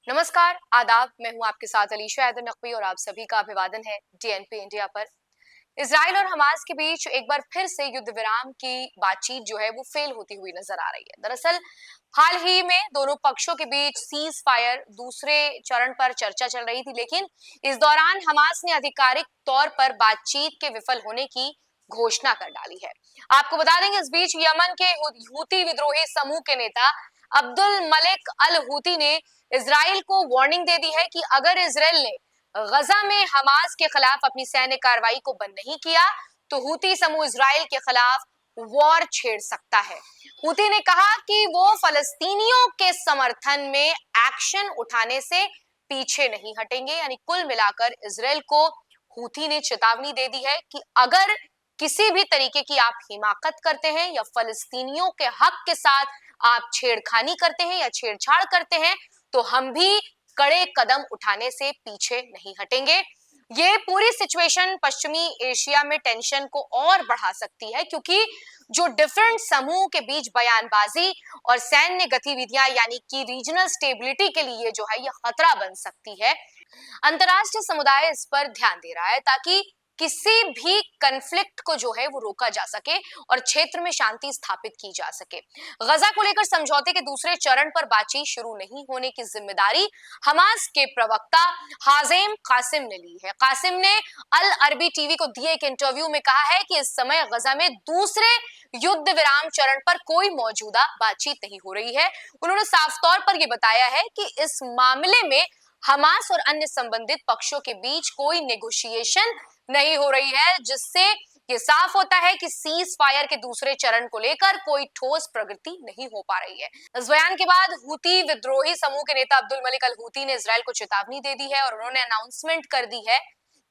नमस्कार, आदाब। मैं हूं आपके साथ अलीशा हैदर नकवी और आप सभी का अभिवादन है डीएनपी इंडिया पर। इजराइल और हमास के बीच एक बार फिर से युद्ध विराम की बातचीत जो है वो फेल होती हुई नजर आ रही है। दरअसल हाल ही में दोनों पक्षों के बीच सीज फायर दूसरे चरण पर चर्चा चल रही थी, लेकिन इस दौरान हमास ने आधिकारिक तौर पर बातचीत के विफल होने की घोषणा कर डाली है। आपको बता देंगे, इस बीच यमन के हूती विद्रोही समूह के नेता अब्दुल मलिक अल हूती ने इजराइल को वार्निंग दे दी है कि अगर इजराइल ने गजा में हमास के खिलाफ अपनी सैन्य कार्रवाई को बंद नहीं किया तो हूती समूह इजराइल के खिलाफ वॉर छेड़ सकता है। हूती ने कहा कि वो फलस्तीनियों के समर्थन में एक्शन उठाने से पीछे नहीं हटेंगे। यानी कुल मिलाकर इजराइल को हूती ने चेतावनी दे दी है कि अगर किसी भी तरीके की आप हिमाकत करते हैं या फलस्तीनियों के हक के साथ आप छेड़खानी करते हैं या छेड़छाड़ करते हैं तो हम भी कड़े कदम उठाने से पीछे नहीं हटेंगे। ये पूरी सिचुएशन पश्चिमी एशिया में टेंशन को और बढ़ा सकती है, क्योंकि जो डिफरेंट समूह के बीच बयानबाजी और सैन्य गतिविधियां यानी कि रीजनल स्टेबिलिटी के लिए जो है ये खतरा बन सकती है। अंतर्राष्ट्रीय समुदाय इस पर ध्यान दे रहा है ताकि किसी भी कन्फ्लिक्ट को जो है वो रोका जा सके और क्षेत्र में शांति स्थापित की जा सके। गजा को लेकर समझौते के दूसरे चरण पर बातचीत शुरू नहीं होने की जिम्मेदारी हमास के प्रवक्ता हाजेम कासिम ने ली है। कासिम ने अल अरबी टीवी को दिए एक इंटरव्यू में कहा है कि इस समय गजा में दूसरे युद्ध विराम चरण पर कोई मौजूदा बातचीत नहीं हो रही है। उन्होंने साफ तौर पर यह बताया है कि इस मामले में हमास और अन्य संबंधित पक्षों के बीच कोई नेगोशिएशन नहीं हो रही है, जिससे ये साफ होता है कि सीज फायर के दूसरे चरण को लेकर कोई ठोस प्रगति नहीं हो पा रही है। इस बयान के बाद हूती विद्रोही समूह के नेता अब्दुल मलिक अल हूती ने इजराइल को चेतावनी दे दी है और उन्होंने अनाउंसमेंट कर दी है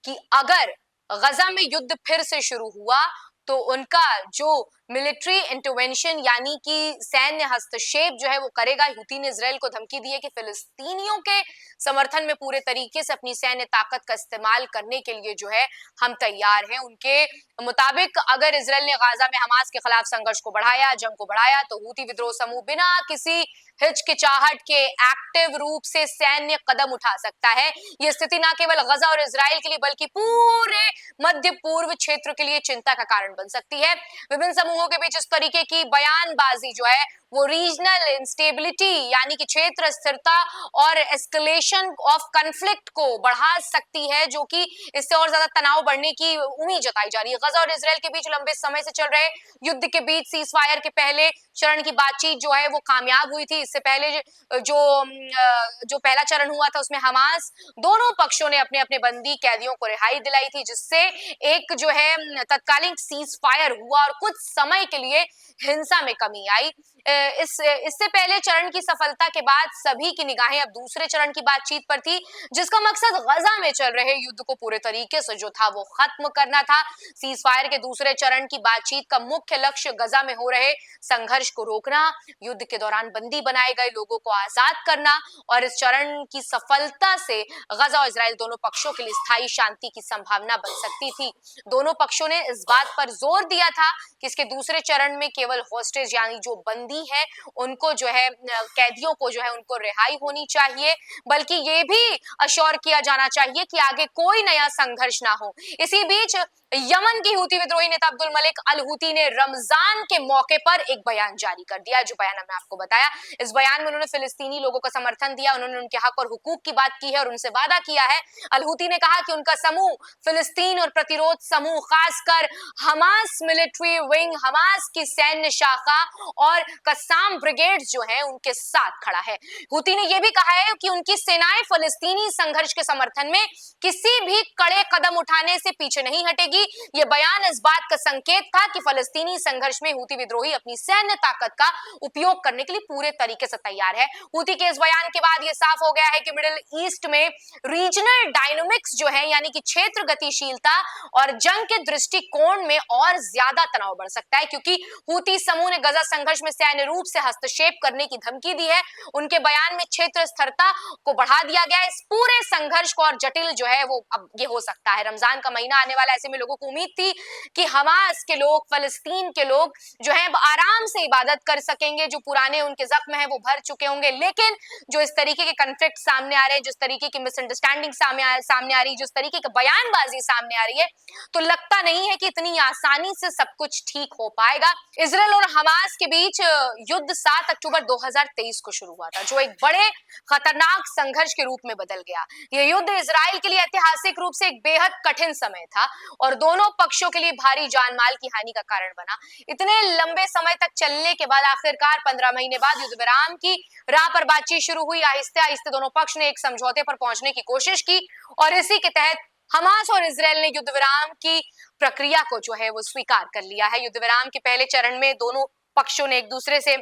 कि अगर गजा में युद्ध फिर से शुरू हुआ तो उनका जो मिलिट्री इंटरवेंशन यानी कि सैन्य हस्तक्षेप जो है वो करेगा। हूती ने इजराइल को धमकी दी है कि फिलिस्तीनियों के समर्थन में पूरे तरीके से अपनी सैन्य ताकत का इस्तेमाल करने के लिए जो है हम तैयार हैं। उनके मुताबिक अगर इजराइल ने गाजा में हमास के खिलाफ संघर्ष को बढ़ाया, जंग को बढ़ाया, तो हूती विद्रोह समूह बिना किसी हिचकिचाहट के एक्टिव रूप से सैन्य कदम उठा सकता है। यह स्थिति न केवल गजा और इजराइल के लिए बल्कि पूरे मध्य पूर्व क्षेत्र के लिए चिंता का कारण बन सकती है। विभिन्न समूहों के बीच इस तरीके की बयानबाजी जो है वो रीजनल इंस्टेबिलिटी यानी कि क्षेत्र स्थिरता और एस्केलेशन ऑफ कॉन्फ्लिक्ट को बढ़ा सकती है, जो कि इससे और ज्यादा तनाव बढ़ने की उम्मीद जताई जा रही है। गजा और इजराइल के बीच लंबे समय से चल रहे युद्ध के बीच सीज फायर के पहले चरण की बातचीत जो है वो कामयाब हुई थी। इससे पहले जो पहला चरण हुआ था उसमें हमास दोनों पक्षों ने अपने अपने बंदी कैदियों को रिहाई दिलाई थी, जिससे एक जो है तत्कालीन सीज फायर हुआ और कुछ समय के लिए हिंसा में कमी आई। इससे पहले चरण की सफलता के बाद सभी की निगाहें अब दूसरे चरण की बातचीत पर थी, जिसका मकसद गजा में चल रहे युद्ध को पूरे तरीके से जो था वो खत्म करना था। सीज फायर के दूसरे चरण की बातचीत का मुख्य लक्ष्य गजा में हो रहे संघर्ष को रोकना, युद्ध के दौरान बंदी बनाए गए लोगों को आजाद करना और इस चरण की सफलता से गजा और इजराइल दोनों पक्षों के लिए स्थायी शांति की संभावना बन सकती थी। दोनों पक्षों ने इस बात पर जोर दिया था कि इसके दूसरे चरण में केवल हॉस्टेज यानी जो बंदी है उनको जो है कैदियों को जो है उनको रिहाई होनी चाहिए, बल्कि ये भी अश्योर किया जाना चाहिए कि आगे कोई नया संघर्ष ना हो। इसी बीच यमन की हूती विद्रोही नेता अब्दुल मलिक अल हूती ने रमजान के मौके पर एक बयान जारी कर दिया, जो बयान मैं आपको बताया। इस बयान में उन्होंने फिलिस्तीनी लोगों का समर्थन दिया, उन्होंने उनके हक और हुकूक की बात की है और उनसे वादा किया है। अल हूती ने कहा कि उनका समूह फिलिस्तीन और प्रतिरोध समूह, खासकर हमास मिलिट्री विंग, हमास की सैन्य शाखा और कस्साम ब्रिगेड जो है उनके साथ खड़ा है। हूती ने यह भी कहा है कि उनकी सेनाएं फिलिस्तीनी संघर्ष के समर्थन में किसी भी कड़े कदम उठाने से पीछे नहीं हटेगी। यह बयान इस बात का संकेत था कि फिलिस्तीनी संघर्ष में हूती विद्रोही अपनी सैन्य ताकत का उपयोग करने के लिए पूरे तरीके से तैयार है। हूती के इस बयान के बाद यह साफ हो गया है कि मिडिल ईस्ट में रीजनल डायनामिक्स जो है यानी कि क्षेत्र गतिशीलता और जंग के दृष्टिकोण में और ज्यादा तनाव बढ़ सकता है, क्योंकि हूती समूह ने गजा संघर्ष में सैन्य रूप से हस्तक्षेप करने की धमकी दी है। उनके बयान में क्षेत्र स्थिरता को बढ़ा दिया गया है। इस पूरे संघर्ष को और जटिल जो है वो अब ये हो सकता है। रमजान का महीना आने वाला, ऐसे में लोगों को उम्मीद थी कि हमास के लोग, फलस्तीन के लोग जो है आराम से इबादत कर सकेंगे, जो पुराने उनके जख्म है वो भर चुके होंगे। लेकिन जो इस तरीके के कन्फ्लिक्ट सामने आ रहे हैं, जिस तरीके की मिसअंडरस्टैंडिंग सामने आ रही है, जिस तरीके की बयानबाजी सामने आ रही है, तो लगता नहीं है कि इतनी आसानी से सब कुछ ठीक हो पाएगा। इजराइल और हमास के बीच युद्ध 7 अक्टूबर 2023 को शुरू हुआ था, जो एक बड़े खतरनाक संघर्ष के रूप में बदल गया। यह युद्ध इजराइल के लिए ऐतिहासिक रूप से एक बेहद कठिन समय था और दोनों पक्षों के लिए भारी जानमाल की हानि का कारण बना। इतने लंबे समय तक चलने के बाद आखिरकार 15 महीने बाद युद्ध विराम की राह पर बातचीत शुरू हुई। आहिस्ते आहिस्ते दोनों पक्ष ने एक समझौते पर पहुंचने की कोशिश की और इसी के तहत हमास और इजराइल ने युद्ध विराम की प्रक्रिया को जो है वो स्वीकार कर लिया है। युद्ध विराम के पहले चरण में दोनों पक्षों ने एक दूसरे से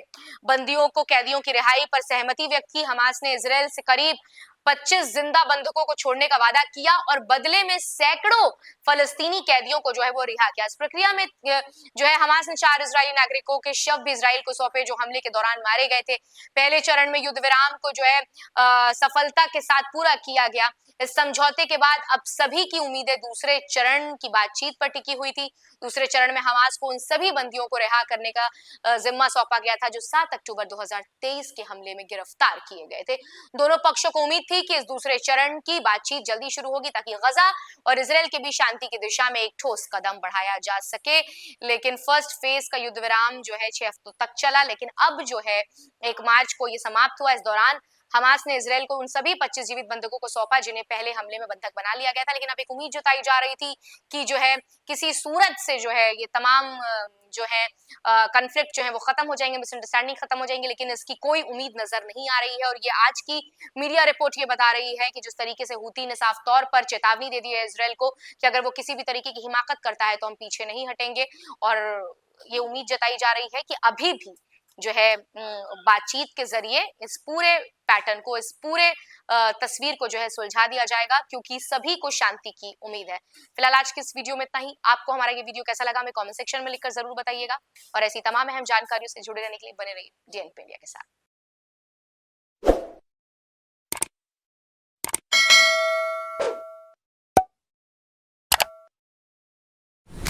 बंदियों को, कैदियों की रिहाई पर सहमति व्यक्त की। हमास ने इजराइल से करीब 25 जिंदा बंधकों को छोड़ने का वादा किया और बदले में सैकड़ों फलस्तीनी कैदियों को जो है वो रिहा किया। इस प्रक्रिया में जो है हमास ने 4 इजरायली नागरिकों के शव भी इजराइल को सौंपे, जो हमले के दौरान मारे गए थे। पहले चरण में युद्ध विराम को जो है सफलता के साथ पूरा किया गया। इस समझौते के बाद अब सभी की उम्मीदें दूसरे चरण की बातचीत पर टिकी हुई थी। दूसरे चरण में हमास को उन सभी बंदियों को रिहा करने का जिम्मा सौंपा गया था जो 7 अक्टूबर 2023 के हमले में गिरफ्तार किए गए थे। दोनों पक्षों को उम्मीद थी कि इस दूसरे चरण की बातचीत जल्दी शुरू होगी ताकि गजा और इजराइल के बीच शांति की दिशा में एक ठोस कदम बढ़ाया जा सके। लेकिन फर्स्ट फेज का युद्ध विराम जो है 6 हफ्तों तक चला, लेकिन अब जो है 1 मार्च को ये समाप्त हुआ। इस दौरान हमास ने इजराइल को उन सभी 25 जीवित बंधकों को सौंपा जिन्हें पहले हमले में बंधक बना लिया गया था। लेकिन अब एक उम्मीद जताई जा रही थी कि जो है किसी सूरत से जो है ये तमाम जो है कन्फ्लिक्ट जो है वो खत्म हो जाएंगे, मिसअंडरस्टैंडिंग खत्म हो जाएंगे, लेकिन इसकी कोई उम्मीद नजर नहीं आ रही है। और ये आज की मीडिया रिपोर्ट ये बता रही है कि जिस तरीके से हूती ने साफ तौर पर चेतावनी दे दी है इजराइल को कि अगर वो किसी भी तरीके की हिमाकत करता है तो हम पीछे नहीं हटेंगे। और ये उम्मीद जताई जा रही है कि अभी भी जो है बातचीत के जरिए इस पूरे पैटर्न को, इस पूरे तस्वीर को जो है सुलझा दिया जाएगा, क्योंकि सभी को शांति की उम्मीद है। फिलहाल आज की इस वीडियो में इतना ही। आपको हमारा ये वीडियो कैसा लगा हमें कमेंट सेक्शन में लिखकर जरूर बताइएगा और ऐसी तमाम अहम जानकारियों से जुड़े रहने के लिए बने रहिए DNP इंडिया के साथ।